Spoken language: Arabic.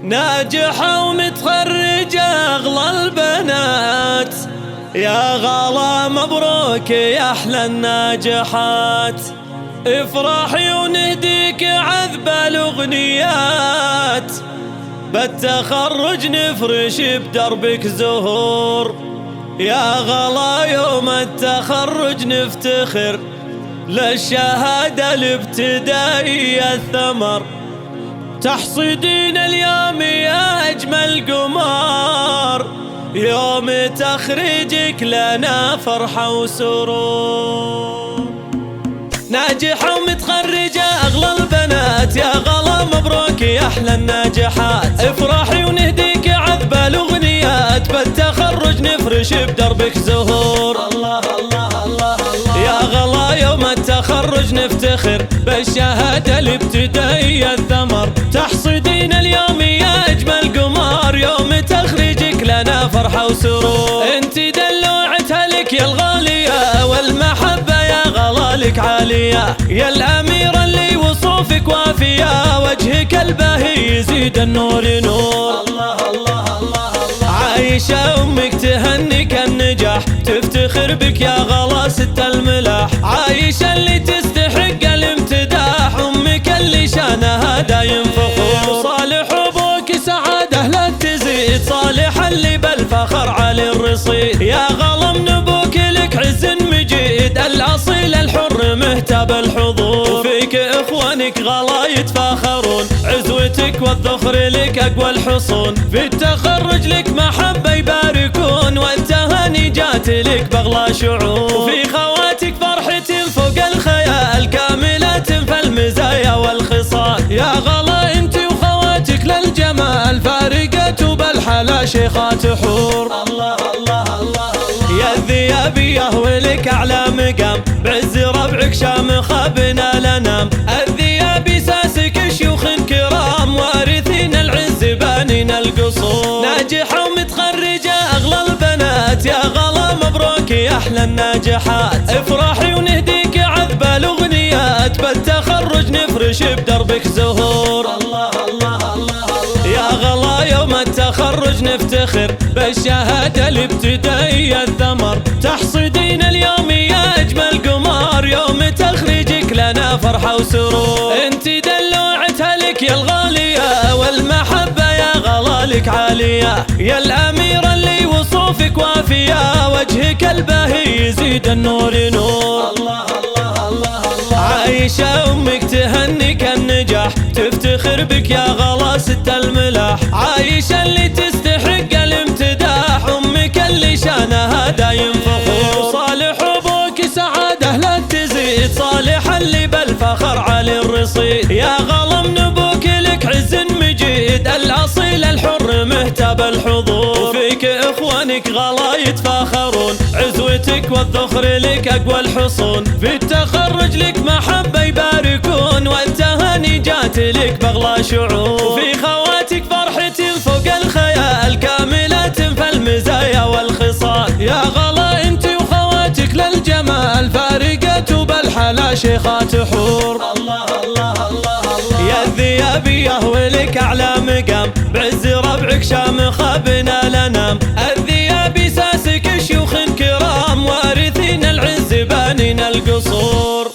ناجحة ومتخرجة أغلى البنات، يا غلا مبروك يا أحلى الناجحات. افرحي ونهديك عذب الأغنيات، بالتخرج نفرش بدربك زهور. يا غلا يوم التخرج نفتخر، للشهادة الابتدائية الثمر. تحصدين اليوم يا أجمل قمر، يوم تخرجك لنا فرحة وسرور. ناجحة ومتخرجة أغلى البنات، يا غلا مبروك يا أحلى الناجحات. افرحي ونهديك عذب الأغنيات، بالتخرج نفرش بدربك زهور. الله الله الله الله، يا غلا يوم التخرج نفتخر، بالشهادة الابتدائية الثمر. تحصدين اليوم يا أجمل قمر، يوم تخرجك لنا فرحة وسرور. انت دلوعتها لك يا الغالية، والمحبة يا غلا لك عالية، يا الأميرة اللي وصوفك وافية، وجهك الباهي يزيد النور نور. الله الله الله الله، عايشة أمك تهنيك النجاح، تفتخر بك يا غلا ست الملاح. عايشة اللي تستحق الامتداح، أمك اللي شانها دايم فخور. صالح أبوك سعادة لا تزيد، صالح اللي بالفخر علي الرصيد. يا غلا من أبوك لك عز مجيد، الأصيل الحر مهتاب الحضور. فيك إخوانك غلا يتفاخرون، عزوتك والذخر لك أقوى الحصون. في التخرج لك محبة يباركون، والتهاني جات لك بأغلى شعور. وفي خواتك فرحة فوق الخيال، كاملة فالمزايا والخصال. يا غلا انت وخواتك للجمال، فارقات بالحلا شيخات حور. الله الله الله الله، يا الذيابية ولك أعلى مقام، بعز ربعك شامخة بنا لنام. الذيابي ساسك شيوخ كرام، وارثين العز بانين القصور. ناجحة ومتخرجة أغلى البنات، يا غلا مبروك يا أحلى الناجحات. افرحي ونهديك عذب الأغنيات، بالتخرج نفرش بدربك زهور. الله الله الله الله، يا غلا يوم التخرج نفتخر، بالشهادة الابتدائية الثمر. تحصدين اليوم يا أجمل قمر، يوم تخرجك لنا فرحة وسرور. انت دلوعتها لك يا الغالية، والمحبة يا غلا لك عالية، يا الأميرة اللي وصوفك وافية، وجهك الباهي يزيد النور نور. الله الله الله الله، عايشة أمك تهنيك النجاح، تفتخر بك يا غلا ست الملاح. عايشة اللي تستحق الامتداح، أمك اللي شانها دايم فخور. صالح أبوك سعادة لا تزيد، صالح اللي بالفخر علي الرصيد. يا غلا من أبوك لك عز مجيد، الأصيل الحر مهتاب الحضور. فيك إخوانك غلا يتفاخرون، عزوتك والذخر لك أقوى الحصون. في التخرج لك محبة يباركون، والتهاني جات لك بأغلى شعور. وفي خواتك فرحة فوق الخيال، كاملة فالمزايا والخصال. يا غلا انت وخواتك للجمال، فارقات بالحلا شيخات حور. الله الله الله الله، يا الذيابية ولك أعلى مقام، بعز ربعك شامخة بنا لنام. الذيابي ساسك شيوخ كرام، وارثين العز بانين القصور.